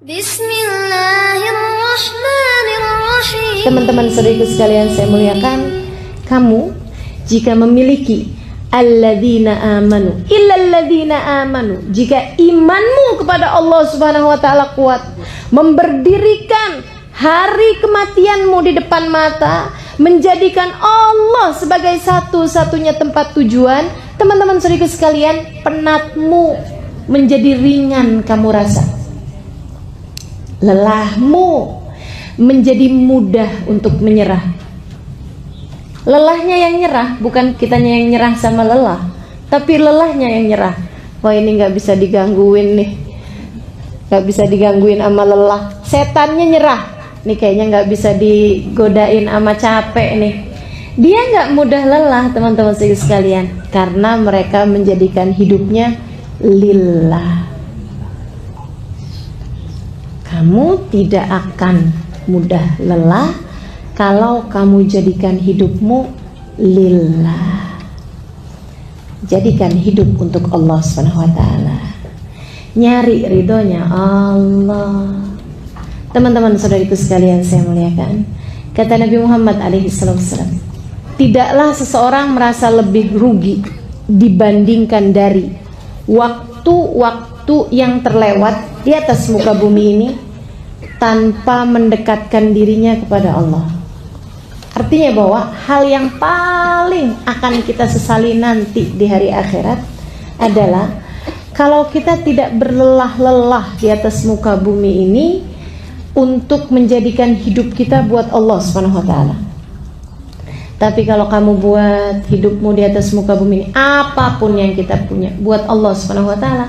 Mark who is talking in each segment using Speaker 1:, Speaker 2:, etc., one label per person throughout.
Speaker 1: Bismillahirrahmanirrahim. Teman-teman saudaraku sekalian saya muliakan, kamu jika memiliki alladzina amanu illalladzina amanu, jika imanmu kepada Allah Subhanahu wa taala kuat, memberdirikan hari kematianmu di depan mata, menjadikan Allah sebagai satu-satunya tempat tujuan, teman-teman saudaraku sekalian, penatmu menjadi ringan kamu rasa. Lelahmu menjadi mudah untuk menyerah. Lelahnya yang nyerah, bukan kitanya yang nyerah sama lelah, tapi lelahnya yang nyerah. Wah, ini gak bisa digangguin nih, gak bisa digangguin sama lelah. Setannya nyerah, nih kayaknya gak bisa digodain sama capek nih. Dia gak mudah lelah, teman-teman sekalian, karena mereka menjadikan hidupnya lillah. Kamu tidak akan mudah lelah kalau kamu jadikan hidupmu lillah. Jadikan hidup untuk Allah SWT. Nyari ridhonya Allah. Teman-teman saudariku sekalian saya muliakan, kata Nabi Muhammad SAW, tidaklah seseorang merasa lebih rugi dibandingkan dari waktu-waktu yang terlewat di atas muka bumi ini tanpa mendekatkan dirinya kepada Allah. Artinya bahwa hal yang paling akan kita sesali nanti di hari akhirat adalah kalau kita tidak berlelah-lelah di atas muka bumi ini untuk menjadikan hidup kita buat Allah Subhanahu wa taala. Tapi kalau kamu buat hidupmu di atas muka bumi ini, apapun yang kita punya buat Allah Subhanahu wa taala,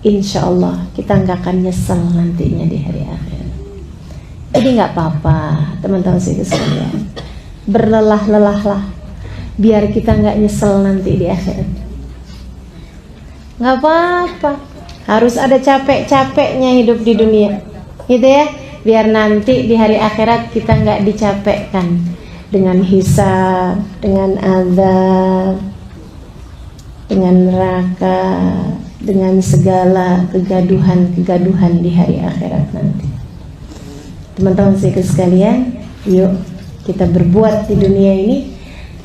Speaker 1: insya Allah kita nggak akan nyesel nantinya di hari akhir. Jadi nggak apa-apa, teman-teman sekalian, berlelah-lelahlah biar kita nggak nyesel nanti di akhirat. Nggak apa-apa, harus ada capek-capeknya hidup di dunia, gitu ya, biar nanti di hari akhirat kita nggak dicapekkan dengan hisab, dengan azab, dengan neraka, dengan segala kegaduhan-kegaduhan di hari akhirat nanti. Teman-teman sekalian, yuk kita berbuat di dunia ini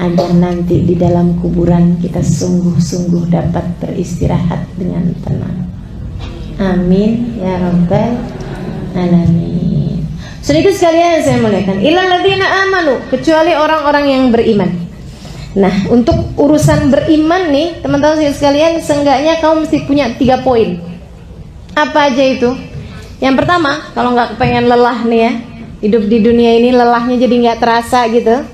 Speaker 1: agar nanti di dalam kuburan kita sungguh-sungguh dapat beristirahat dengan tenang. Amin ya rabbal alamin. Saudara sekalian saya muliakan, illal ladzina amanu, kecuali orang-orang yang beriman. Nah, untuk urusan beriman nih, teman-teman sekalian, seenggaknya kamu mesti punya 3 poin. Apa aja itu? Yang pertama, kalau nggak pengen lelah nih ya, hidup di dunia ini lelahnya jadi nggak terasa gitu.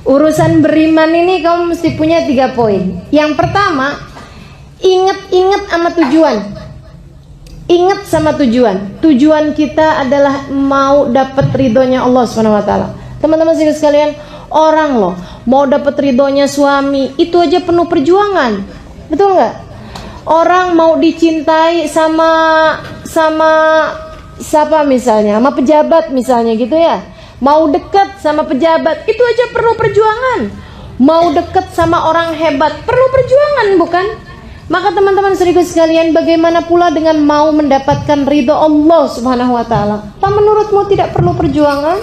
Speaker 1: Urusan beriman ini kamu mesti punya 3 poin. Yang pertama, ingat sama tujuan. Ingat sama tujuan. Tujuan kita adalah mau dapat ridhonya Allah SWT. Teman-teman sekalian, orang loh mau dapat ridhonya suami itu aja penuh perjuangan, betul nggak? Orang mau dicintai sama siapa misalnya, sama pejabat misalnya gitu ya, mau dekat sama pejabat itu aja perlu perjuangan. Mau dekat sama orang hebat perlu perjuangan, bukan? Maka teman-teman saudaraku sekalian, bagaimana pula dengan mau mendapatkan ridho Allah Subhanahu wa taala? Apa menurutmu tidak perlu perjuangan?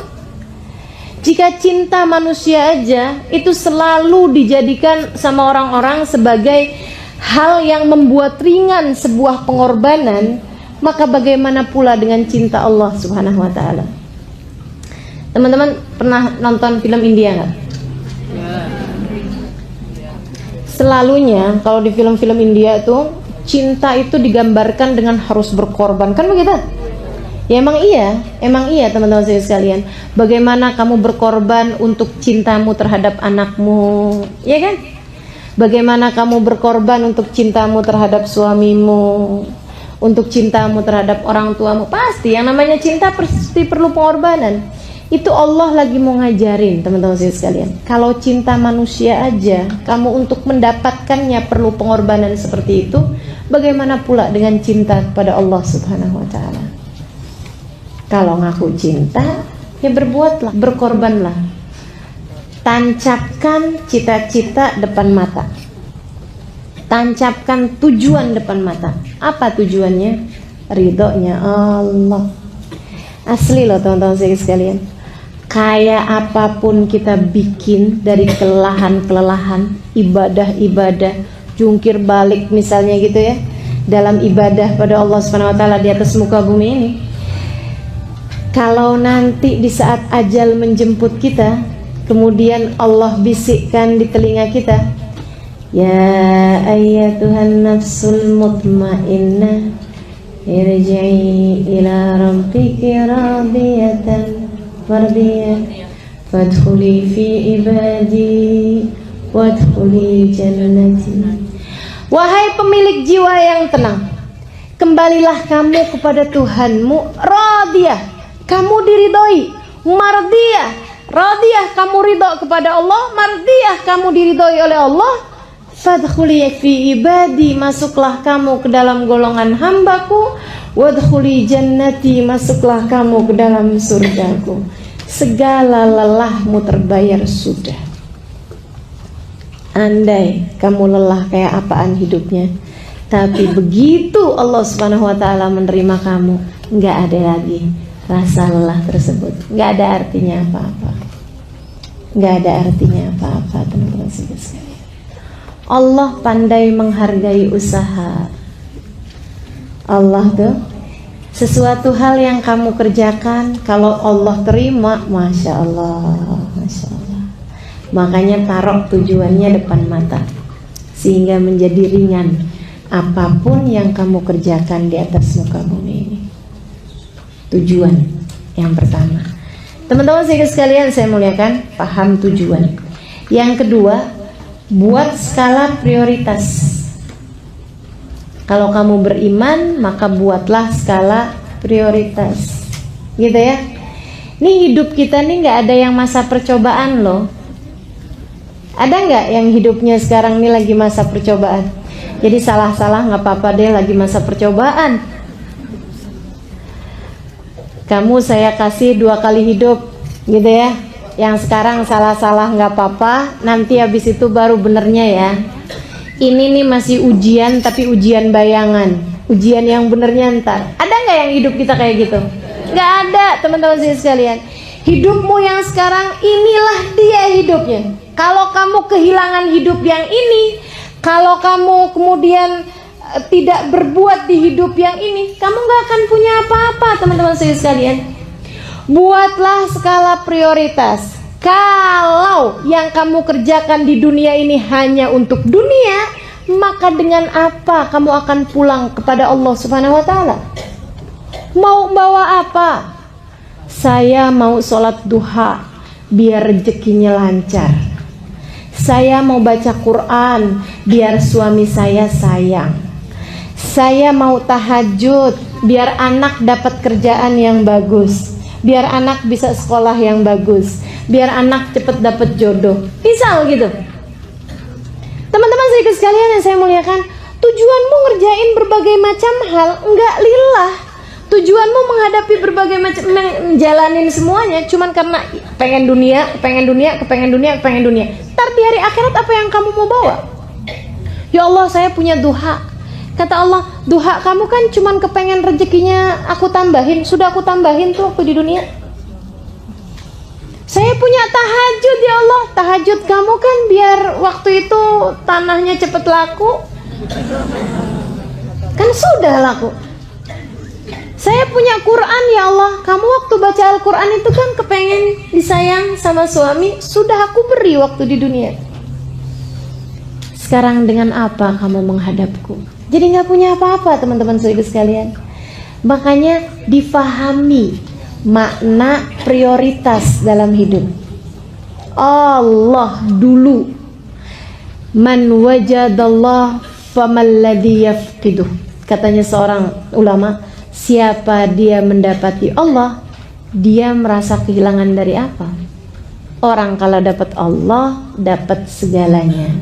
Speaker 1: Jika cinta manusia aja itu selalu dijadikan sama orang-orang sebagai hal yang membuat ringan sebuah pengorbanan, maka bagaimana pula dengan cinta Allah Subhanahu wa taala? Teman-teman pernah nonton film India nggak? Selalunya kalau di film-film India itu cinta itu digambarkan dengan harus berkorban, kan begitu? Ya emang iya teman-teman sekalian. Bagaimana kamu berkorban untuk cintamu terhadap anakmu, ya kan? Bagaimana kamu berkorban untuk cintamu terhadap suamimu, untuk cintamu terhadap orang tuamu. Pasti yang namanya cinta pasti perlu pengorbanan. Itu Allah lagi mau ngajarin teman-teman sekalian. Kalau cinta manusia aja kamu untuk mendapatkannya perlu pengorbanan seperti itu, bagaimana pula dengan cinta kepada Allah Subhanahu wa taala? Kalau ngaku cinta, ya berbuatlah, berkorbanlah. Tancapkan cita-cita depan mata. Tancapkan tujuan depan mata. Apa tujuannya? ridhonya Allah. Asli loh teman-teman sekalian. Kayak apapun kita bikin dari kelelahan-kelelahan, ibadah-ibadah, jungkir balik misalnya gitu ya, dalam ibadah pada Allah Subhanahu wa taala di atas muka bumi ini. Kalau nanti di saat ajal menjemput kita, kemudian Allah bisikkan di telinga kita, ya ayyatuhan nafsul mutmainnah irji'i ila rabbiki radiyatan mardiyah fadkhuli fi ibadi wadkhuli jannati. Wahai pemilik jiwa yang tenang, kembalilah kamu kepada Tuhanmu, radiyah, kamu diridhoi, mardiyah, radiyah, kamu ridho kepada Allah, mardiyah, kamu diridhoi oleh Allah. Fadkhuli fi ibadi, masuklah kamu ke dalam golongan hambaku. Wadkhuli jannati, masuklah kamu ke dalam surgaku. Segala lelahmu terbayar sudah. Andai kamu lelah kayak apaan hidupnya, tapi begitu Allah Subhanahu wa taala menerima kamu, nggak ada lagi rasa lelah tersebut, nggak ada artinya apa-apa, nggak ada artinya apa-apa teman-teman sekalian. Allah pandai menghargai usaha. Allah tuh sesuatu hal yang kamu kerjakan, kalau Allah terima, masya Allah, masya Allah. Makanya taruh tujuannya depan mata, sehingga menjadi ringan apapun yang kamu kerjakan di atas muka bumi ini. Tujuan yang pertama, teman-teman sekalian saya muliakan, paham tujuan. Yang kedua, buat skala prioritas. Kalau kamu beriman, maka buatlah skala prioritas, gitu ya. Nih hidup kita nih nggak ada yang masa percobaan loh. Ada nggak yang hidupnya sekarang nih lagi masa percobaan? Jadi salah-salah nggak apa-apa deh, lagi masa percobaan. Kamu saya kasih 2 kali hidup, gitu ya. Yang sekarang salah-salah nggak apa-apa, nanti habis itu baru benernya ya. Ini nih masih ujian, tapi ujian bayangan, ujian yang benernya ntar. Ada nggak yang hidup kita kayak gitu? Nggak ada, teman-teman sekalian. Hidupmu yang sekarang inilah dia hidupnya. Kalau kamu kehilangan hidup yang ini, kalau kamu kemudian tidak berbuat di hidup yang ini, kamu nggak akan punya apa-apa, teman-teman sekalian. Buatlah skala prioritas. Kalau yang kamu kerjakan di dunia ini hanya untuk dunia, maka dengan apa kamu akan pulang kepada Allah Subhanahu wa taala? Mau bawa apa? Saya mau sholat duha biar rezekinya lancar. Saya mau baca Quran biar suami saya sayang. Saya mau tahajud biar anak dapat kerjaan yang bagus, biar anak bisa sekolah yang bagus, biar anak cepet dapat jodoh. Misal gitu. Teman-teman sekalian yang saya muliakan, tujuanmu ngerjain berbagai macam hal enggak lillah. Tujuanmu menghadapi berbagai macam, menjalanin semuanya cuman karena pengen dunia, kepengen dunia, kepengen dunia, kepengen dunia. Ntar di hari akhirat apa yang kamu mau bawa? Ya Allah, saya punya duha. Kata Allah, duha kamu kan cuman kepengen rezekinya aku tambahin. Sudah aku tambahin tuh waktu di dunia. Saya punya tahajud ya Allah. Tahajud kamu kan biar waktu itu tanahnya cepet laku. Kan sudah laku. Saya punya Quran ya Allah. Kamu waktu baca Al-Quran itu kan kepengen disayang sama suami. Sudah aku beri waktu di dunia. Sekarang dengan apa kamu menghadapku? Jadi nggak punya apa-apa teman-teman sekalian. Makanya difahami makna prioritas dalam hidup. Allah dulu. Man wajadallah famalladhi yafqiduh. Katanya seorang ulama, siapa dia mendapati Allah, dia merasa kehilangan dari apa? Orang kalau dapat Allah, dapat segalanya.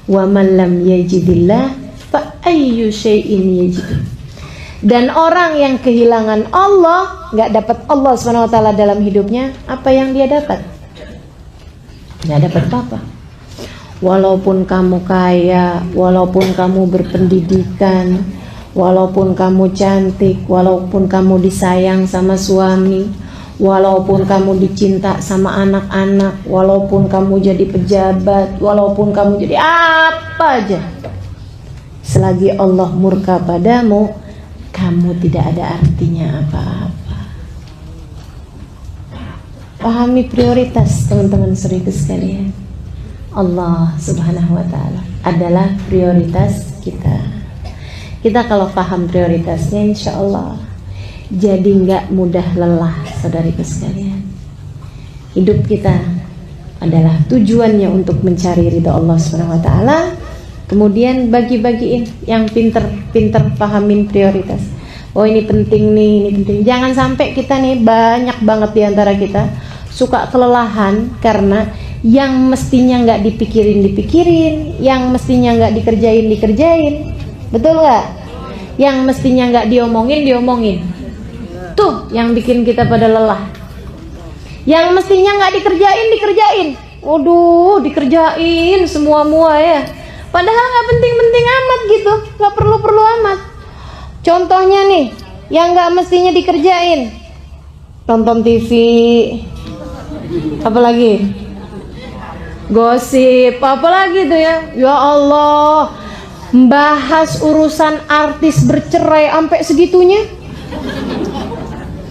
Speaker 1: Wa man lam yajidillah fa ayyu syai'in yajidu. Dan orang yang kehilangan Allah, nggak dapat Allah SWT dalam hidupnya, apa yang dia dapat? Nggak dapat apa-apa. Walaupun kamu kaya, walaupun kamu berpendidikan, Walaupun kamu cantik, walaupun kamu disayang sama suami, walaupun kamu dicinta sama anak-anak, walaupun kamu jadi pejabat, walaupun kamu jadi apa aja, selagi Allah murka padamu, kamu tidak ada artinya apa-apa. Pahami prioritas, teman-teman saudara sekalian. Allah Subhanahu wa Ta'ala adalah prioritas kita. Kita kalau paham prioritasnya, insya Allah jadi nggak mudah lelah, saudariku sekalian. Hidup kita adalah tujuannya untuk mencari ridha Allah Subhanahu wa Ta'ala. Kemudian bagi-bagiin yang pinter-pinter pahamin prioritas. Oh ini penting nih, ini penting. Jangan sampai kita nih, banyak banget diantara kita suka kelelahan karena yang mestinya nggak dipikirin, yang mestinya nggak dikerjain. Betul nggak? Yang mestinya nggak diomongin. Tuh yang bikin kita pada lelah. Yang mestinya nggak dikerjain. Waduh, dikerjain semua ya. Padahal nggak penting-penting amat gitu, nggak perlu-perlu amat. Contohnya nih, yang nggak mestinya dikerjain, nonton TV, apalagi gosip, apalagi tuh ya. Ya Allah, bahas urusan artis bercerai sampai segitunya.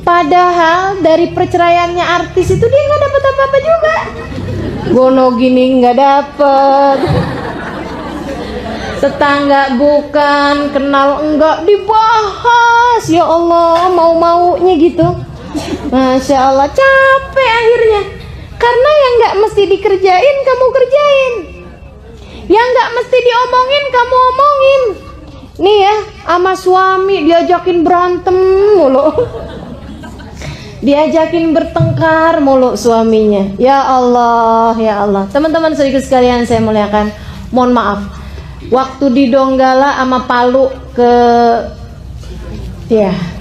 Speaker 1: Padahal dari perceraiannya artis itu dia nggak dapat apa-apa juga. Gono gini nggak dapet, tetangga bukan, kenal enggak, dibahas. Ya Allah, mau-maunya gitu. Masya Allah, capek akhirnya. Karena yang nggak mesti dikerjain kamu kerjain, yang nggak mesti diomongin kamu omongin. Nih ya, sama suami diajakin berantem mulu, diajakin bertengkar mulu suaminya. Ya Allah, ya Allah. Teman-teman saudara sekalian saya muliakan, mohon maaf, waktu di Donggala sama Palu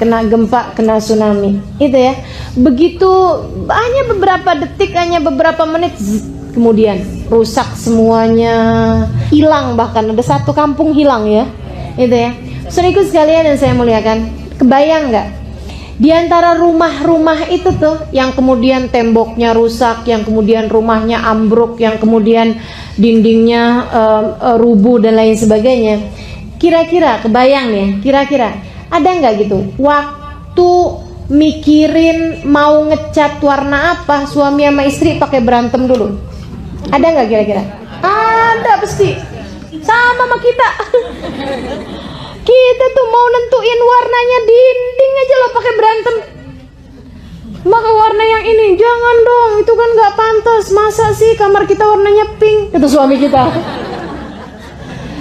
Speaker 1: kena gempa, kena tsunami itu ya, begitu hanya beberapa detik, hanya beberapa menit, kemudian rusak semuanya, hilang, bahkan ada satu kampung hilang ya, itu ya. Saudaraku sekalian yang saya muliakan, kebayang nggak di antara rumah-rumah itu tuh yang kemudian temboknya rusak, yang kemudian rumahnya ambruk, yang kemudian dindingnya rubuh dan lain sebagainya. Kira-kira kebayang ya, kira-kira ada nggak gitu waktu mikirin mau ngecat warna apa, suami sama istri pakai berantem dulu? Ada nggak kira-kira? Ada pasti. Sama kita. Kita tuh mau nentuin warnanya dinding aja lo pakai berantem. Maka warna yang ini jangan dong, itu kan nggak pantas. Masa sih kamar kita warnanya pink? Itu suami kita.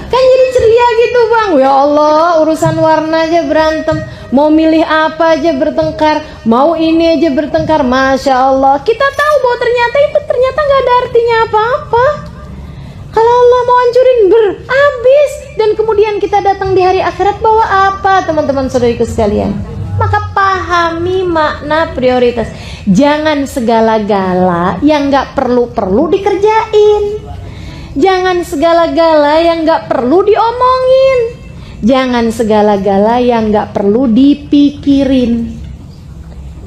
Speaker 1: Kan jadi ceria gitu bang. Ya Allah, urusan warna aja berantem, mau milih apa aja bertengkar, mau ini aja bertengkar. Masya Allah, kita tahu bahwa ternyata itu nggak ada artinya apa-apa. Kalau Allah mau hancurin habis, dan kemudian kita datang di hari akhirat bawa apa, teman-teman saudariku sekalian? Maka pahami makna prioritas. Jangan segala-gala yang nggak perlu dikerjain. Jangan segala-gala yang gak perlu diomongin. Jangan segala-gala yang gak perlu dipikirin.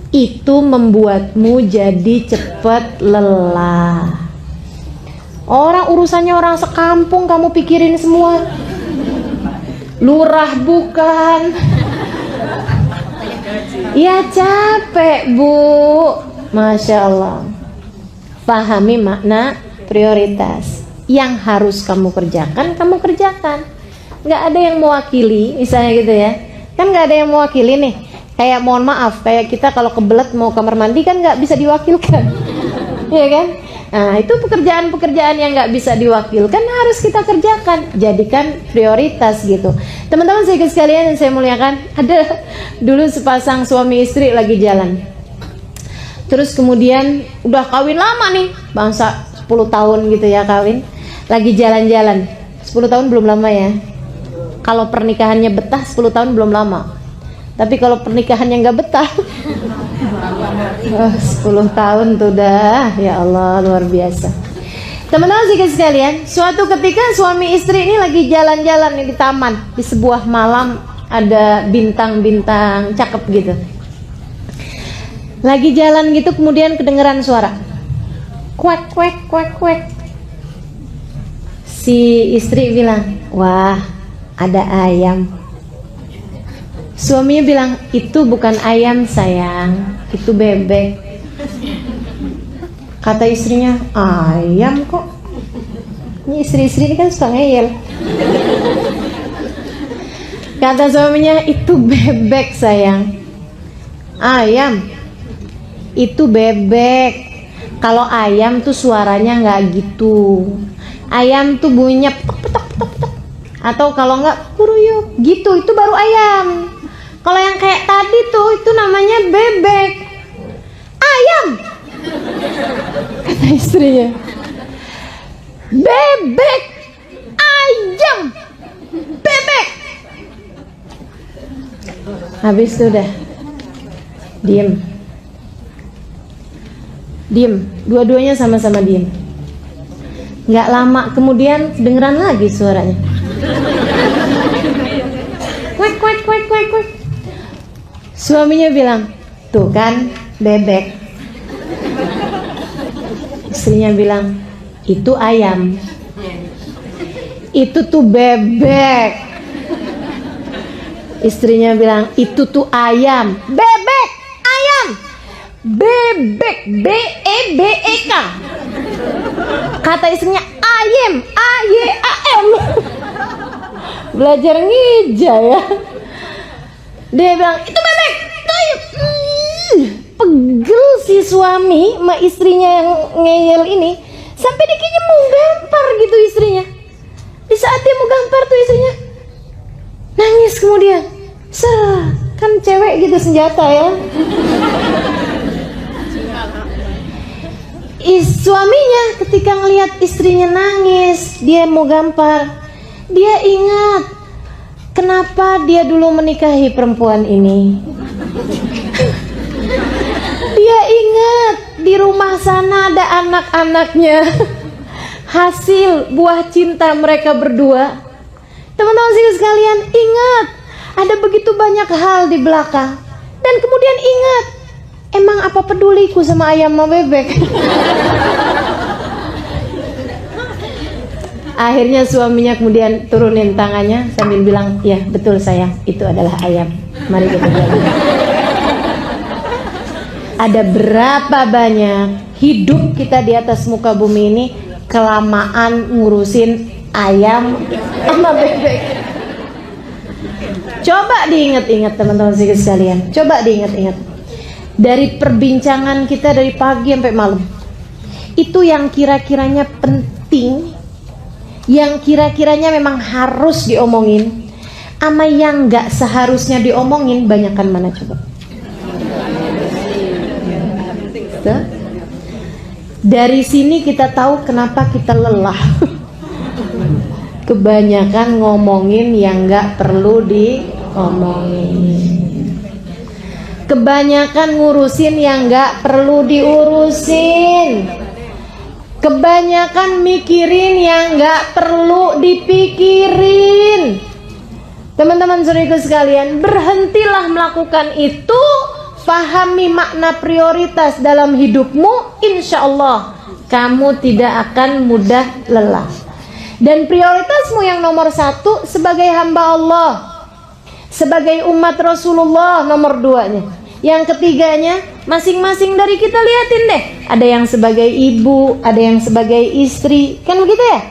Speaker 1: Itu membuatmu jadi cepat lelah. Orang urusannya orang sekampung kamu pikirin semua. Lurah bukan. Ya capek bu. Masya Allah. Pahami makna prioritas. Yang harus kamu kerjakan, kamu kerjakan. Nggak ada yang mewakili, misalnya gitu ya. Kan nggak ada yang mewakili nih. Kayak mohon maaf, kayak kita kalau kebelet mau kamar mandi kan nggak bisa diwakilkan. Iya kan? Nah itu pekerjaan-pekerjaan yang nggak bisa diwakilkan harus kita kerjakan. Jadikan prioritas gitu. Teman-teman saya sekalian yang saya muliakan, ada dulu sepasang suami istri lagi jalan. Terus kemudian udah kawin lama nih, bangsa 10 tahun gitu ya kawin. Lagi jalan-jalan, 10 tahun belum lama ya. Kalau pernikahannya betah 10 tahun belum lama. Tapi kalau pernikahannya nggak betah 10 tahun tuh dah. Ya Allah, luar biasa. Teman-teman sekalian, suatu ketika suami istri ini lagi jalan-jalan nih di taman, di sebuah malam ada bintang-bintang cakep gitu. Lagi jalan gitu kemudian kedengeran suara kuek kuek kuek kuek. Si istri bilang, wah ada ayam. Suaminya bilang, itu bukan ayam sayang, itu bebek. Kata istrinya, ayam kok. Ini istri-istri ini kan suka ngeyel. Kata suaminya, itu bebek sayang. Ayam, itu bebek. Kalau ayam tuh suaranya nggak gitu. Ayam tuh bunyinya petok petok petok petok. Atau kalau nggak kuruyuk gitu, itu baru ayam. Kalau yang kayak tadi tuh itu namanya bebek. Ayam, kata istrinya. Bebek, ayam, bebek. Habis itu udah diem. Dua-duanya sama-sama diem. Nggak lama kemudian dengeran lagi suaranya. Kuek kuek kuek kuek kuek. Suaminya bilang, tuh kan bebek. Istrinya bilang, itu ayam. Itu tuh bebek. Istrinya bilang, itu tuh ayam. Bebek, ayam. Bebek, B-E-B-E-K. Kata istrinya, ayam, A-Y-A-M. Belajar ngija ya. Dia bilang, itu bebek, itu ayam. Pegel si suami sama istrinya yang ngeyel ini. Sampai dia kayaknya mau gampar gitu istrinya. Di saat dia mau gampar tuh istrinya nangis kemudian. Kan cewek gitu senjata ya. Suaminya ketika ngelihat istrinya nangis, dia mau gampar, dia ingat kenapa dia dulu menikahi perempuan ini. Dia ingat di rumah sana ada anak-anaknya, hasil buah cinta mereka berdua. Teman-teman sekalian, ingat ada begitu banyak hal di belakang. Dan kemudian ingat, emang apa peduliku sama ayam sama bebek? Akhirnya suaminya kemudian turunin tangannya sambil bilang, ya betul sayang, itu adalah ayam. Mari kita jalan. Ada berapa banyak hidup kita di atas muka bumi ini kelamaan ngurusin ayam sama bebek. Coba diingat-ingat teman-teman sekalian. Coba diingat-ingat. Dari perbincangan kita dari pagi sampai malam, itu yang kira-kiranya penting, yang kira-kiranya memang harus diomongin, sama yang gak seharusnya diomongin, banyakan mana coba? Dari sini kita tahu kenapa kita lelah. Kebanyakan ngomongin yang gak perlu diomongin. Kebanyakan ngurusin yang gak perlu diurusin. Kebanyakan mikirin yang gak perlu dipikirin. Teman-teman saudaraku sekalian, berhentilah melakukan itu. Pahami makna prioritas dalam hidupmu, insya Allah kamu tidak akan mudah lelah. Dan prioritasmu yang nomor satu sebagai hamba Allah, sebagai umat Rasulullah nomor duanya. Yang ketiganya masing-masing dari kita liatin deh. Ada yang sebagai ibu, ada yang sebagai istri, kan begitu ya?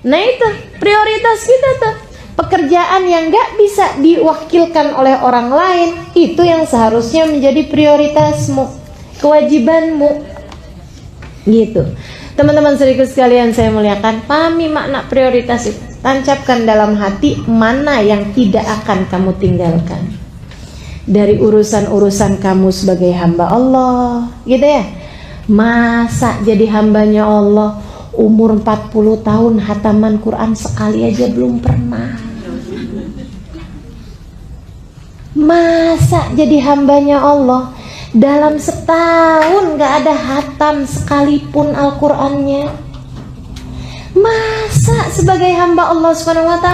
Speaker 1: Nah itu prioritas kita tuh. Pekerjaan yang gak bisa diwakilkan oleh orang lain, itu yang seharusnya menjadi prioritasmu, kewajibanmu, gitu. Teman-teman saudaraku sekalian saya muliakan, pahami makna prioritas itu. Tancapkan dalam hati mana yang tidak akan kamu tinggalkan dari urusan-urusan kamu sebagai hamba Allah, gitu ya. Masa jadi hambanya Allah umur 40 tahun hataman Quran sekali aja belum pernah? Masa jadi hambanya Allah dalam setahun gak ada hatam sekalipun Al-Qurannya? Masa sebagai hamba Allah SWT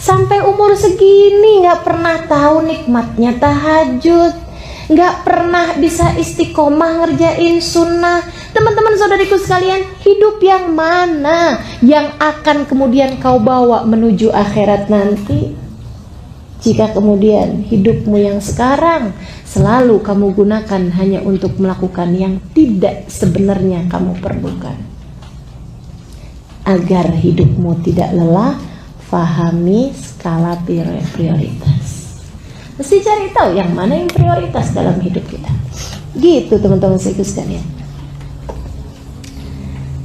Speaker 1: Sampai umur segini nggak pernah tahu nikmatnya tahajud, nggak pernah bisa istiqomah ngerjain sunnah. Teman-teman saudariku sekalian, hidup yang mana yang akan kemudian kau bawa menuju akhirat nanti? Jika kemudian hidupmu yang sekarang selalu kamu gunakan hanya untuk melakukan yang tidak sebenarnya kamu perlukan. Agar hidupmu tidak lelah, fahami skala prioritas. Mesti cari tahu yang mana yang prioritas dalam hidup kita. Gitu teman-teman sekalian.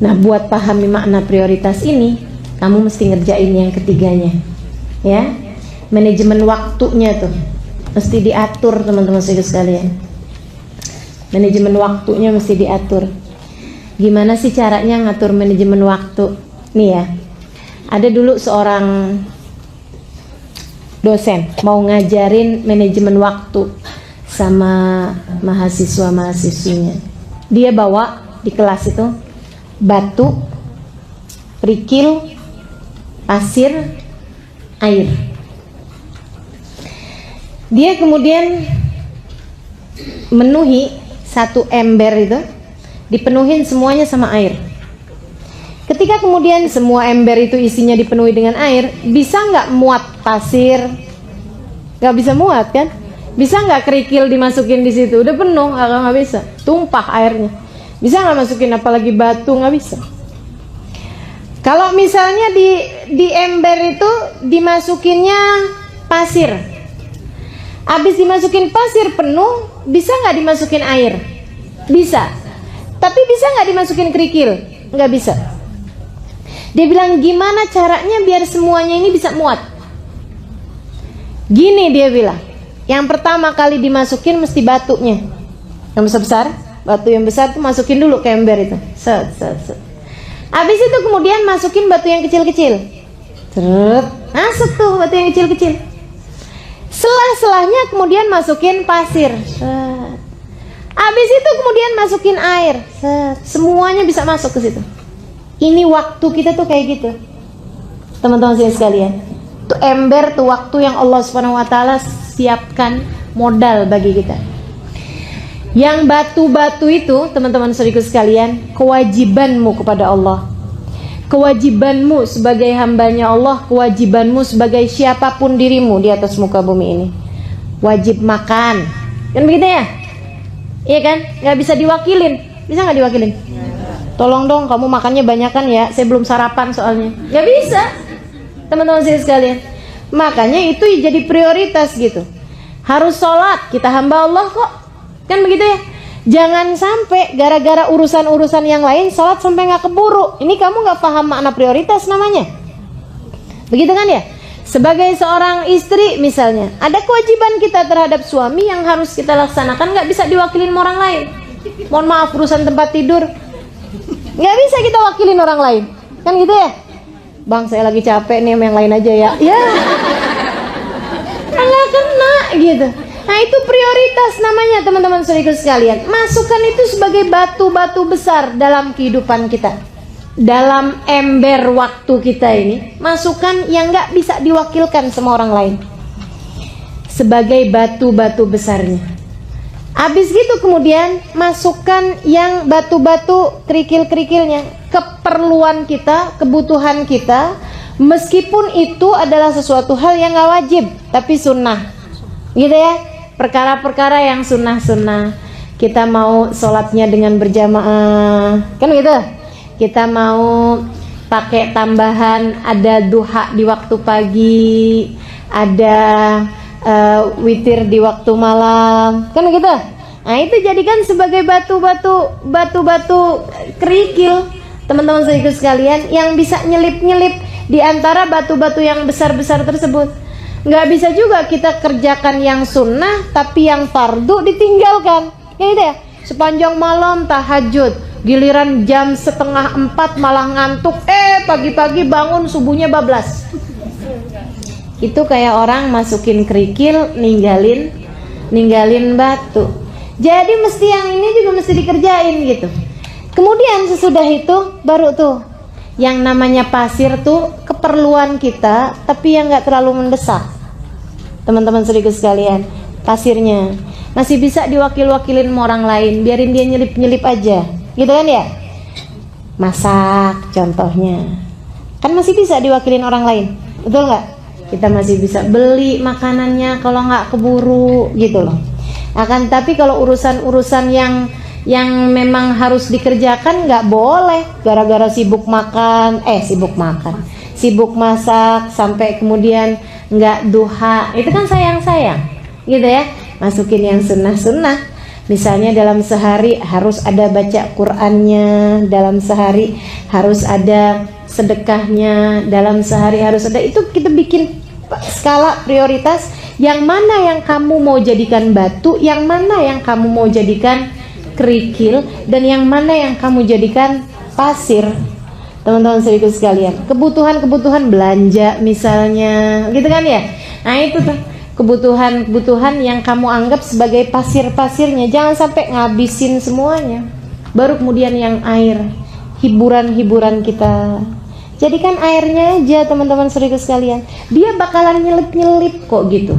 Speaker 1: Nah, buat pahami makna prioritas ini, kamu mesti ngerjain yang ketiganya. Ya, manajemen waktunya tuh mesti diatur teman-teman sekalian. Manajemen waktunya mesti diatur. Gimana sih caranya ngatur manajemen waktu? Nih ya, ada dulu seorang dosen mau ngajarin manajemen waktu sama mahasiswa-mahasiswinya. Dia bawa di kelas itu batu, kerikil, pasir, air. Dia kemudian menuhi satu ember itu, dipenuhin semuanya sama air. Ketika kemudian semua ember itu isinya dipenuhi dengan air, bisa nggak muat pasir? Nggak bisa muat kan? Bisa nggak kerikil dimasukin di situ? Udah penuh, nggak bisa. Tumpah airnya. Bisa nggak masukin apalagi batu? Nggak bisa. Kalau misalnya di ember itu dimasukinnya pasir, habis dimasukin pasir penuh, bisa nggak dimasukin air? Bisa. Tapi bisa nggak dimasukin kerikil? Nggak bisa. Dia bilang, gimana caranya biar semuanya ini bisa muat? Gini dia bilang, yang pertama kali dimasukin mesti batunya yang besar-besar. Batu yang besar tuh masukin dulu ke ember itu. Set. Habis itu kemudian masukin batu yang kecil-kecil. Masuk tuh batu yang kecil-kecil. Selah-selahnya kemudian masukin pasir. Habis itu kemudian masukin air. Semuanya bisa masuk ke situ. Ini waktu kita tuh kayak gitu, teman-teman sekalian. Tuh ember, tuh waktu yang Allah Subhanahu Wa Taala siapkan modal bagi kita. Yang batu-batu itu, teman-teman saudariku sekalian, kewajibanmu kepada Allah, kewajibanmu sebagai hambanya Allah, kewajibanmu sebagai siapapun dirimu di atas muka bumi ini. Wajib makan, kan begitu ya? Iya kan? Nggak bisa diwakilin. Bisa nggak diwakilin? Tolong dong kamu makannya banyakan ya, saya belum sarapan soalnya. Gak bisa, teman-teman sekalian. Makanya itu jadi prioritas gitu. Harus sholat, kita hamba Allah kok, kan begitu ya. Jangan sampai gara-gara urusan-urusan yang lain sholat sampai gak keburu. Ini kamu gak paham makna prioritas namanya. Begitu kan ya. Sebagai seorang istri misalnya, ada kewajiban kita terhadap suami yang harus kita laksanakan, gak bisa diwakilin orang lain. Mohon maaf, urusan tempat tidur nggak bisa kita wakilin orang lain, kan gitu ya. Bang, saya lagi capek nih, sama yang lain aja ya. Ya, nggak kena gitu. Nah, itu prioritas namanya teman-teman saudara sekalian. Masukkan itu sebagai batu-batu besar dalam kehidupan kita, dalam ember waktu kita ini. Masukkan yang nggak bisa diwakilkan sama orang lain sebagai batu-batu besarnya. Habis gitu kemudian masukkan yang batu-batu kerikil-kerikilnya, keperluan kita, kebutuhan kita, meskipun itu adalah sesuatu hal yang gak wajib tapi sunnah, gitu ya. Perkara-perkara yang sunnah-sunnah, kita mau sholatnya dengan berjamaah, kan gitu. Kita mau pakai tambahan, ada duha di waktu pagi, ada witir di waktu malam, kan gitu. Nah, itu jadikan sebagai batu-batu kerikil, teman-teman saudara sekalian, yang bisa nyelip-nyelip di antara batu-batu yang besar-besar tersebut. Nggak bisa juga kita kerjakan yang sunnah tapi yang fardu ditinggalkan, ya gitu ya. Sepanjang malam tahajud, giliran jam 3:30 malah ngantuk, pagi-pagi bangun subuhnya bablas. Itu kayak orang masukin kerikil, ninggalin batu. Jadi mesti yang ini juga mesti dikerjain gitu. Kemudian sesudah itu baru tuh Yang namanya pasir tuh keperluan kita, tapi yang nggak terlalu mendesak. Teman-teman saudaraku sekalian, pasirnya masih bisa diwakil-wakilin sama orang lain, biarin dia nyelip-nyelip aja, gitu kan ya? Masak contohnya, kan masih bisa diwakilin orang lain, betul nggak? Kita masih bisa beli makanannya kalau nggak keburu, gitu loh. Akan tapi kalau urusan-urusan yang memang harus dikerjakan nggak boleh gara-gara sibuk masak sampai kemudian nggak duha, itu kan sayang gitu ya. Masukin yang sunnah misalnya dalam sehari harus ada baca Qur'annya, dalam sehari harus ada sedekahnya, dalam sehari harus ada, itu kita bikin skala prioritas. Yang mana yang kamu mau jadikan batu, yang mana yang kamu mau jadikan kerikil, dan yang mana yang kamu jadikan pasir. Teman-teman saudaraku sekalian, kebutuhan belanja misalnya, gitu kan ya. Nah itu tuh kebutuhan yang kamu anggap sebagai pasir-pasirnya, jangan sampai ngabisin semuanya. Baru kemudian yang air, hiburan kita, jadikan airnya aja teman-teman saudaraku sekalian. Dia bakalan nyelip-nyelip kok gitu.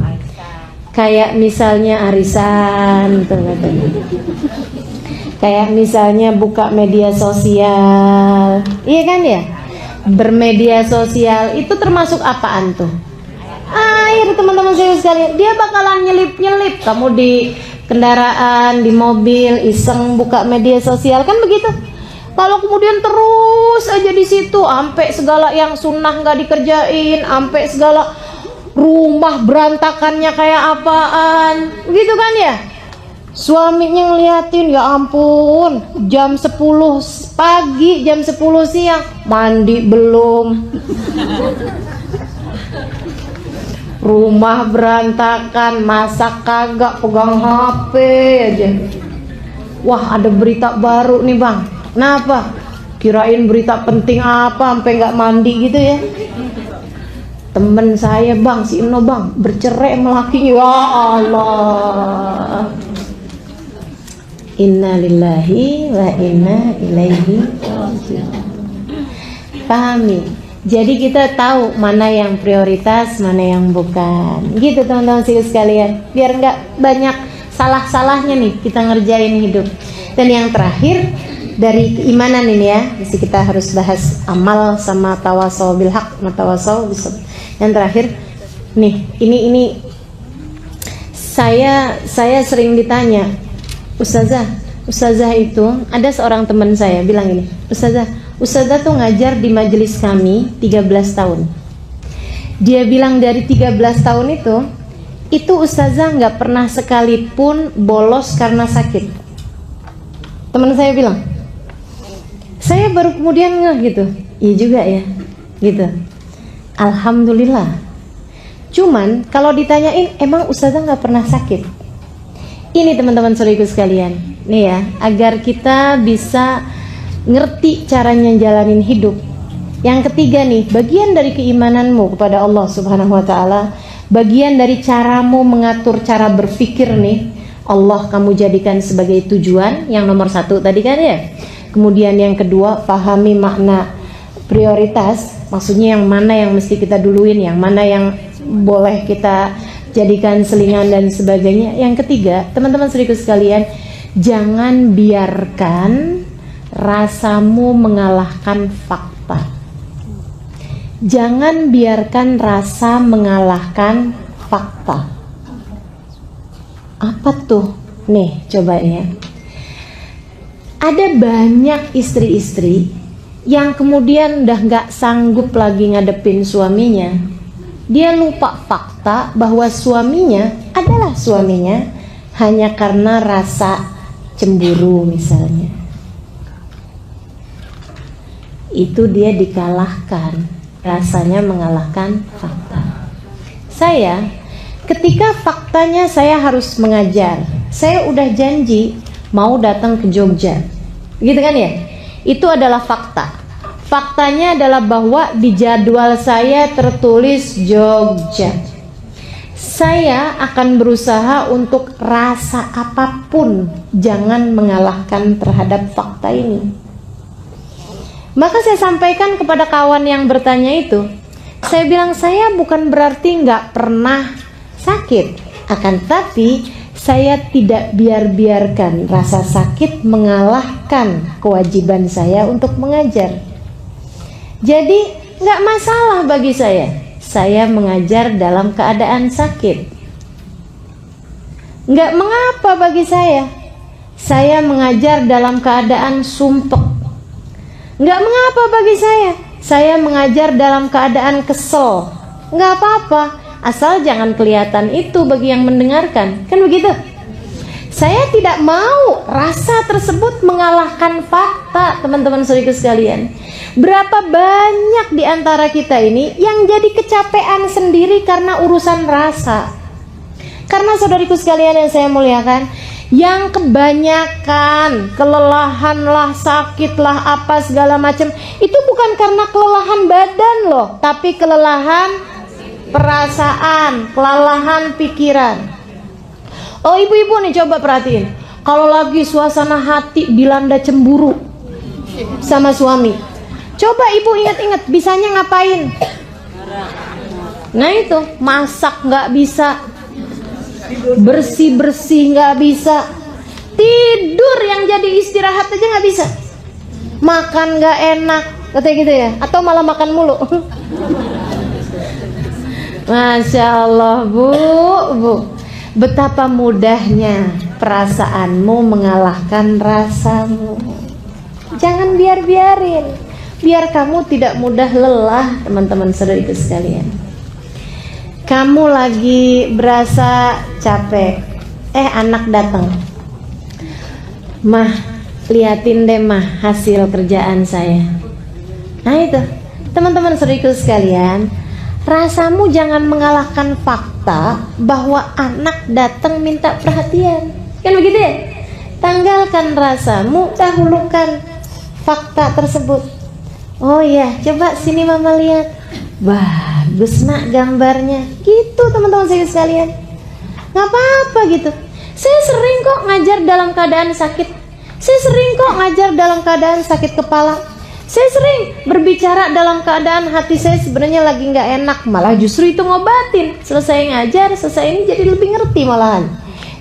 Speaker 1: Kayak misalnya arisan, teman-teman. Kayak misalnya buka media sosial, iya kan ya? Bermedia sosial itu termasuk apaan tuh? Air, teman-teman sekalian. Dia bakalan nyelip-nyelip. Kamu di kendaraan, di mobil, iseng buka media sosial, kan begitu? Kalau kemudian terus aja di situ, sampai segala yang sunnah nggak dikerjain, sampai segala rumah berantakannya kayak apaan, gitu kan ya? Suaminya ngeliatin, ya ampun, jam 10 pagi, jam 10 siang, mandi belum. Rumah berantakan, masak kagak, pegang HP aja. Wah, ada berita baru nih bang. Kenapa? Kirain berita penting apa sampai nggak mandi gitu ya. Temen saya bang, si Ino bang, bercerai sama lakinya. Ya Allah. Inna lillahi wa inna ilaihi raji'un. Pahami? Jadi kita tahu mana yang prioritas, mana yang bukan. Gitu teman-teman sekalian. Biar nggak banyak salah-salahnya nih kita ngerjain hidup. Dan yang terakhir dari keimanan ini ya, mesti kita harus bahas amal sama tawasau bil haq, tawasau bis sabr. Yang terakhir nih, ini saya sering ditanya, Ustazah itu, ada seorang teman saya bilang gini, Ustazah tuh ngajar di majelis kami 13 tahun. Dia bilang dari 13 tahun itu Ustazah nggak pernah sekalipun bolos karena sakit. Teman saya bilang, saya baru kemudian ngeh gitu, iya juga ya, gitu. Alhamdulillah. Cuman kalau ditanyain, emang Ustazah nggak pernah sakit? Ini teman-teman saudaraku sekalian, nih ya, agar kita bisa ngerti caranya jalanin hidup. Yang ketiga nih, bagian dari keimananmu kepada Allah Subhanahu wa Ta'ala, bagian dari caramu mengatur cara berpikir nih, Allah kamu jadikan sebagai tujuan. Yang nomor 1 tadi kan ya. Kemudian yang kedua, pahami makna prioritas, maksudnya yang mana yang mesti kita duluin, yang mana yang boleh kita jadikan selingan dan sebagainya. Yang ketiga, teman-teman saudaraku sekalian, jangan biarkan rasamu mengalahkan fakta. Jangan biarkan rasa mengalahkan fakta. Apa tuh? Nih, coba ya. Ada banyak istri-istri yang kemudian udah gak sanggup lagi ngadepin suaminya. Dia lupa fakta bahwa suaminya adalah suaminya hanya karena rasa cemburu misalnya. Itu dia dikalahkan, rasanya mengalahkan fakta. Saya, ketika faktanya saya harus mengajar, saya udah janji mau datang ke Jogja, gitu kan ya? Itu adalah fakta. Faktanya adalah bahwa di jadwal saya tertulis Jogja. Saya akan berusaha untuk rasa apapun jangan mengalahkan terhadap fakta ini. Maka saya sampaikan kepada kawan yang bertanya itu, saya bilang saya bukan berarti nggak pernah sakit, akan tetapi saya tidak biarkan rasa sakit mengalahkan kewajiban saya untuk mengajar. Jadi nggak masalah bagi saya mengajar dalam keadaan sakit. Nggak mengapa bagi saya mengajar dalam keadaan sumpek. Nggak mengapa bagi saya mengajar dalam keadaan kesel. Nggak apa-apa, asal jangan kelihatan itu bagi yang mendengarkan. Kan begitu? Saya tidak mau rasa tersebut mengalahkan fakta, teman-teman saudariku sekalian. Berapa banyak di antara kita ini yang jadi kecapean sendiri karena urusan rasa. Karena saudariku sekalian yang saya muliakan, yang kebanyakan kelelahan lah, sakit lah, apa segala macam, itu bukan karena kelelahan badan loh, tapi kelelahan perasaan, kelelahan pikiran. Oh ibu-ibu nih, coba perhatiin, kalau lagi suasana hati dilanda cemburu sama suami, coba ibu ingat-ingat bisanya ngapain? Nah itu, masak nggak bisa, bersih-bersih nggak bisa, tidur yang jadi istirahat aja nggak bisa, makan nggak enak, katanya gitu ya, atau malah makan mulu. Masya Allah bu, betapa mudahnya perasaanmu mengalahkan rasamu. Jangan biarin, biar kamu tidak mudah lelah, teman-teman saudariku sekalian. Kamu lagi berasa capek, anak datang, mah liatin deh mah hasil kerjaan saya. Nah itu, teman-teman saudariku sekalian, rasamu jangan mengalahkan fakta bahwa anak datang minta perhatian. Kan begitu ya? Tanggalkan rasamu, dahulukan fakta tersebut. Oh iya, coba sini mama lihat. Bagus nak gambarnya. Gitu teman-teman saya sekalian. Gak apa-apa gitu. Saya sering kok ngajar dalam keadaan sakit. Saya sering kok ngajar dalam keadaan sakit kepala. Saya sering berbicara dalam keadaan hati saya sebenarnya lagi gak enak, malah justru itu ngobatin. Selesai ngajar, selesai ini jadi lebih ngerti malahan,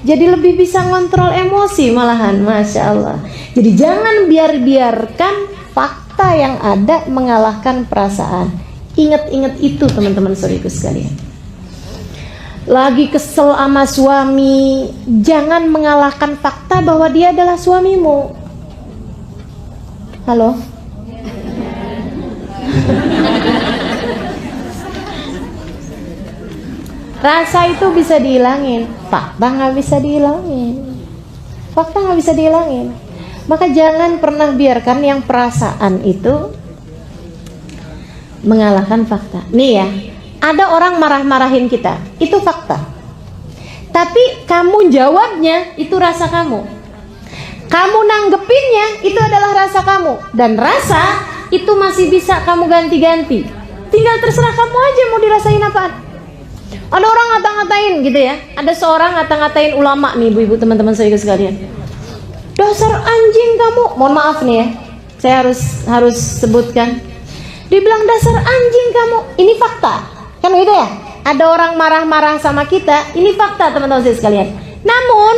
Speaker 1: jadi lebih bisa ngontrol emosi malahan. Masya Allah. Jadi jangan biarkan fakta yang ada mengalahkan perasaan. Ingat-ingat itu teman-teman saudariku sekalian. Lagi kesel sama suami, jangan mengalahkan fakta bahwa dia adalah suamimu. Halo? Rasa itu bisa dihilangin, fakta nggak bisa dihilangin. Fakta nggak bisa dihilangin. Maka jangan pernah biarkan yang perasaan itu mengalahkan fakta. Nih ya, ada orang marah-marahin kita, itu fakta. Tapi kamu jawabnya itu rasa kamu. Kamu nanggepinnya itu adalah rasa kamu. Dan rasa itu masih bisa kamu ganti-ganti. Tinggal terserah kamu aja mau dirasain apaan. Ada orang ngata-ngatain gitu ya. Ada seorang ngata-ngatain ulama nih ibu-ibu teman-teman saya sekalian. Dasar anjing kamu. Mohon maaf nih ya, saya harus sebutkan. Dibilang dasar anjing kamu. Ini fakta. Kan gitu ya. Ada orang marah-marah sama kita. Ini fakta teman-teman saya sekalian. Namun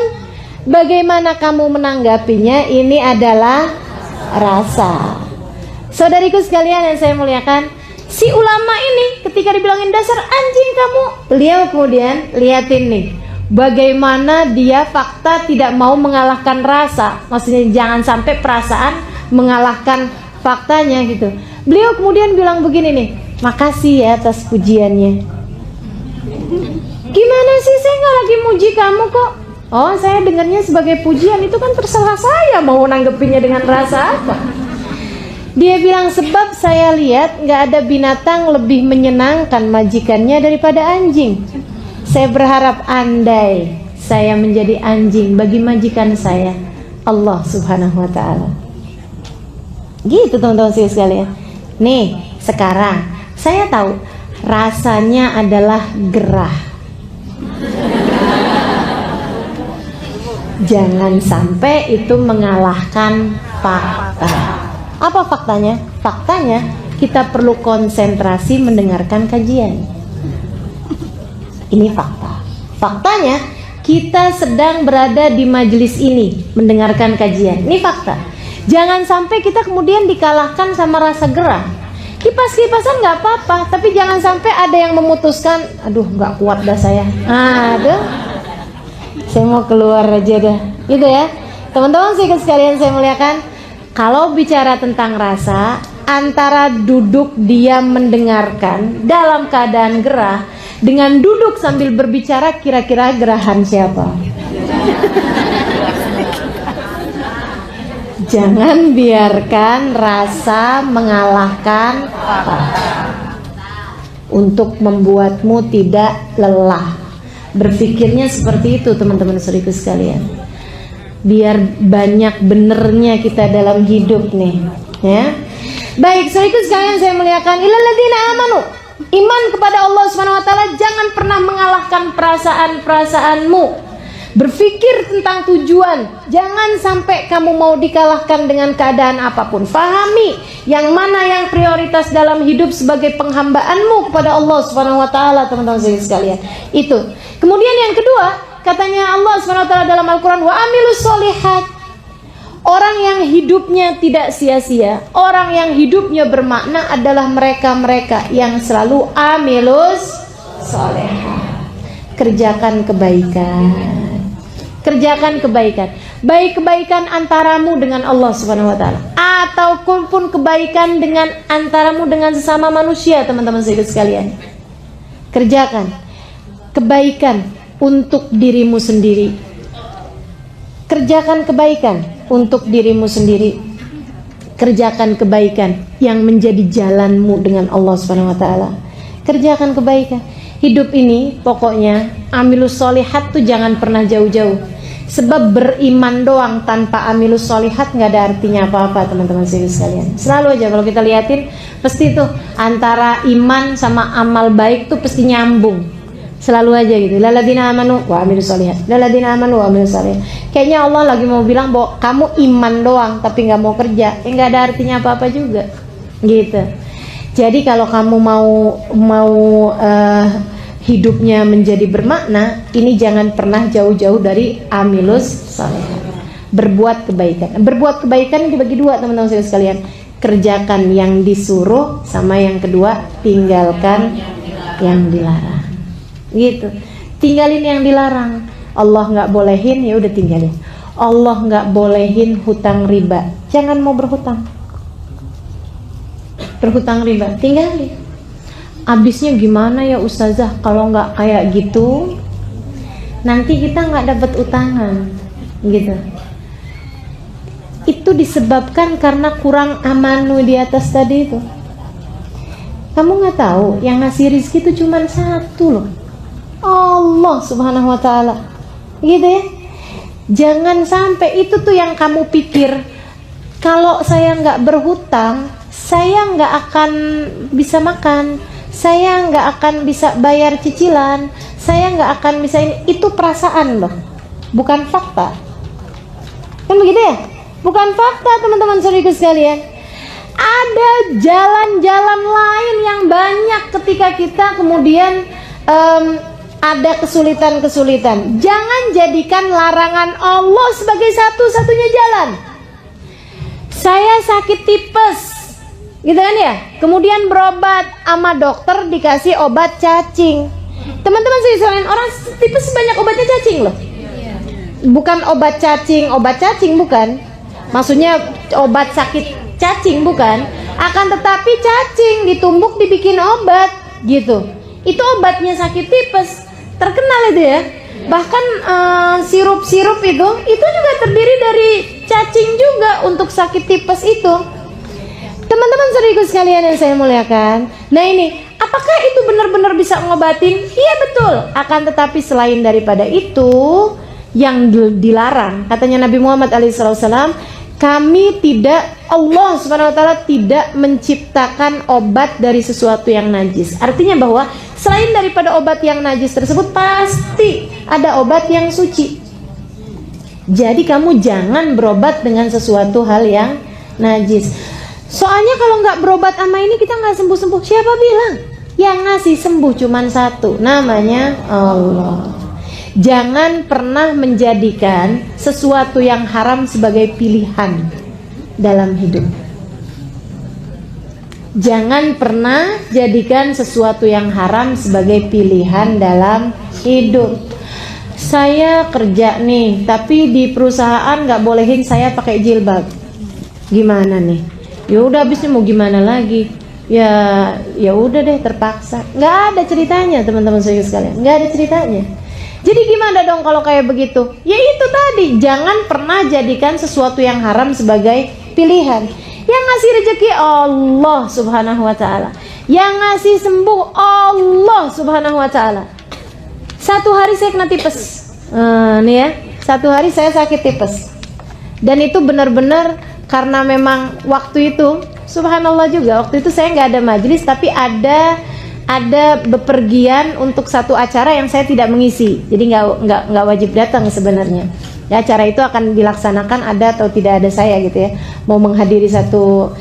Speaker 1: bagaimana kamu menanggapinya, ini adalah rasa. Saudariku sekalian yang saya muliakan, si ulama ini ketika dibilangin dasar anjing kamu, beliau kemudian liatin nih, bagaimana dia fakta tidak mau mengalahkan rasa. Maksudnya jangan sampai perasaan mengalahkan faktanya gitu. Beliau kemudian bilang begini nih, makasih ya atas pujiannya. Gimana sih, saya nggak lagi muji kamu kok. Oh, saya dengarnya sebagai pujian, itu kan terserah saya mau nanggepinnya dengan rasa apa. Dia bilang sebab saya lihat nggak ada binatang lebih menyenangkan majikannya daripada anjing. Saya berharap andai saya menjadi anjing bagi majikan saya, Allah Subhanahu wa Ta'ala. Gitu teman-teman sekalian. Nih sekarang saya tahu rasanya adalah gerah. Jangan sampai itu mengalahkan fakta. Apa faktanya? Faktanya kita perlu konsentrasi mendengarkan kajian. Ini fakta. Faktanya kita sedang berada di majelis ini mendengarkan kajian. Ini fakta. Jangan sampai kita kemudian dikalahkan sama rasa gerah. Kipas-kipasan nggak apa-apa, tapi jangan sampai ada yang memutuskan, aduh nggak kuat dah saya. Aduh, saya mau keluar aja dah. Gitu ya, teman-teman sekalian saya muliakan. Kalau bicara tentang rasa, antara duduk diam mendengarkan dalam keadaan gerah dengan duduk sambil berbicara, kira-kira gerahan siapa? Jangan biarkan rasa mengalahkan untuk membuatmu tidak lelah. Berpikirnya seperti itu teman-teman saudaraku sekalian. Biar banyak benernya kita dalam hidup nih, ya. Baik, saudaraku sekalian saya muliakan, illal ladzina amanu. Iman kepada Allah Subhanahu wa taala, jangan pernah mengalahkan perasaan-perasaanmu. Berpikir tentang tujuan, jangan sampai kamu mau dikalahkan dengan keadaan apapun. Fahami yang mana yang prioritas dalam hidup sebagai penghambaanmu kepada Allah Subhanahu wa taala, teman-teman sekalian. Itu. Kemudian yang kedua, katanya Allah Subhanahu wa taala dalam Al-Qur'an, wa amilus solihat. Orang yang hidupnya tidak sia-sia, orang yang hidupnya bermakna adalah mereka-mereka yang selalu amilus solihat. Kerjakan kebaikan. Kerjakan kebaikan, baik kebaikan antaramu dengan Allah Subhanahu wa taala ataupun kebaikan dengan antaramu dengan sesama manusia, teman-teman sekalian. Kerjakan kebaikan untuk dirimu sendiri. Kerjakan kebaikan untuk dirimu sendiri. Kerjakan kebaikan yang menjadi jalanmu dengan Allah Subhanahu wa taala. Kerjakan kebaikan. Hidup ini pokoknya amilus solihat tuh jangan pernah jauh-jauh. Sebab beriman doang tanpa amilus solihat nggak ada artinya apa-apa, teman-teman sekalian. Selalu aja kalau kita liatin, pasti tuh antara iman sama amal baik tuh pasti nyambung. Selalu aja gitu. Lalladzina amanu wa amilus solihat. Lalladzina amanu wa amilus solihat. Kayaknya Allah lagi mau bilang bahwa kamu iman doang tapi nggak mau kerja, nggak ada artinya apa-apa juga. Gitu. Jadi kalau kamu mau hidupnya menjadi bermakna, ini jangan pernah jauh-jauh dari amilus solihat. Berbuat kebaikan. Berbuat kebaikan dibagi dua, teman-teman sekalian. Kerjakan yang disuruh, sama yang kedua tinggalkan yang dilarang. Gitu. Tinggalin yang dilarang. Allah nggak bolehin, ya udah tinggalin. Allah nggak bolehin hutang riba. Jangan mau berhutang. Berhutang riba, tinggalin. Abisnya gimana ya ustazah kalau nggak kayak gitu? Nanti kita nggak dapat utangan, gitu. Itu disebabkan karena kurang amanu di atas tadi itu. Kamu nggak tahu yang ngasih rizki itu cuma satu loh, Allah Subhanahu wa taala. Gitu ya. Jangan sampai itu tuh yang kamu pikir, kalau saya nggak berhutang, saya nggak akan bisa makan, saya nggak akan bisa bayar cicilan, saya nggak akan bisa ini. Itu perasaan loh, bukan fakta. Kan begitu ya? Bukan fakta, teman-teman saudaraku sekalian. Ada jalan-jalan lain yang banyak ketika kita kemudian ada kesulitan-kesulitan. Jangan jadikan larangan Allah sebagai satu-satunya jalan. Saya sakit tipes, gitu kan ya, kemudian berobat sama dokter dikasih obat cacing. Teman-teman sekalian, orang tipes banyak obatnya cacing loh. Bukan obat cacing bukan. Maksudnya obat sakit cacing bukan. Akan tetapi cacing ditumbuk dibikin obat gitu. Itu obatnya sakit tipes. Terkenal itu ya. Bahkan sirup-sirup itu juga terdiri dari cacing juga untuk sakit tipes itu. Teman-teman saudaraku sekalian yang saya muliakan. Nah ini, apakah itu benar-benar bisa ngobatin? Iya betul. Akan tetapi selain daripada itu yang dilarang, katanya Nabi Muhammad SAW, kami tidak, Allah Subhanahu wa taala tidak menciptakan obat dari sesuatu yang najis. Artinya bahwa selain daripada obat yang najis tersebut pasti ada obat yang suci. Jadi kamu jangan berobat dengan sesuatu hal yang najis. Soalnya kalau nggak berobat sama ini kita nggak sembuh-sembuh. Siapa bilang? Yang ngasih sembuh cuman satu, namanya Allah. Jangan pernah menjadikan sesuatu yang haram sebagai pilihan dalam hidup. Jangan pernah jadikan sesuatu yang haram sebagai pilihan dalam hidup. Saya kerja nih, tapi di perusahaan nggak bolehin saya pakai jilbab. Gimana nih? Ya udah, habisnya mau gimana lagi? Ya udah deh, terpaksa. Nggak ada ceritanya, teman-teman saya sekalian. Nggak ada ceritanya. Jadi gimana dong kalau kayak begitu? Ya itu tadi, jangan pernah jadikan sesuatu yang haram sebagai pilihan. Yang ngasih rezeki Allah Subhanahu wa taala. Yang ngasih sembuh Allah Subhanahu wa taala. Satu hari saya kena tipes. Nih ya, satu hari saya sakit tipes. Dan itu benar-benar karena memang waktu itu, subhanallah juga, waktu itu saya nggak ada majelis, tapi ada bepergian untuk satu acara yang saya tidak mengisi. Jadi nggak wajib datang sebenarnya. Ya, acara itu akan dilaksanakan ada atau tidak ada saya gitu ya. Mau menghadiri satu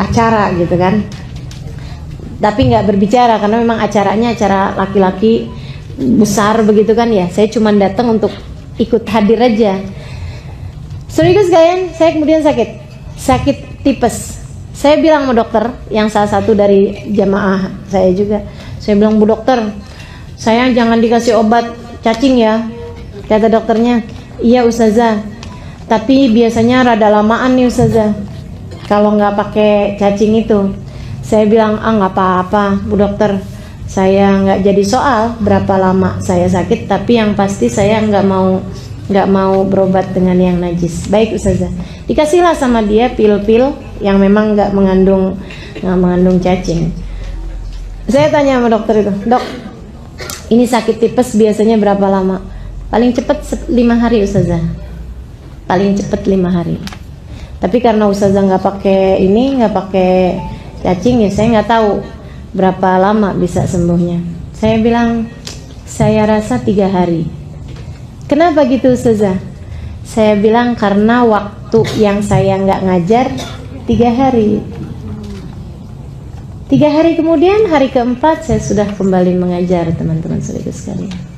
Speaker 1: acara gitu kan. Tapi nggak berbicara karena memang acaranya acara laki-laki besar begitu kan ya. Saya cuma datang untuk ikut hadir aja. Saudara sekalian, saya kemudian sakit tipes. Saya bilang sama dokter, yang salah satu dari jamaah saya juga, saya bilang, Bu dokter, saya jangan dikasih obat cacing ya. Kata dokternya, iya Ustazah, tapi biasanya rada lamaan nih Ustazah kalau nggak pakai cacing itu. Saya bilang, nggak apa-apa Bu dokter, saya nggak jadi soal berapa lama saya sakit, tapi yang pasti saya nggak mau berobat dengan yang najis. Baik Ustazah. Dikasihlah sama dia pil-pil yang memang nggak mengandung cacing. Saya tanya sama dokter itu, dok, ini sakit tipes biasanya berapa lama? Paling cepat 5 hari Ustazah. Paling cepat 5 hari. Tapi karena Ustazah nggak pakai cacing ya, saya nggak tahu berapa lama bisa sembuhnya. Saya bilang, saya rasa 3 hari. Kenapa gitu Ustazah? Saya bilang karena waktu yang saya nggak ngajar 3 hari. 3 hari kemudian, hari keempat saya sudah kembali mengajar teman-teman saudara sekalian.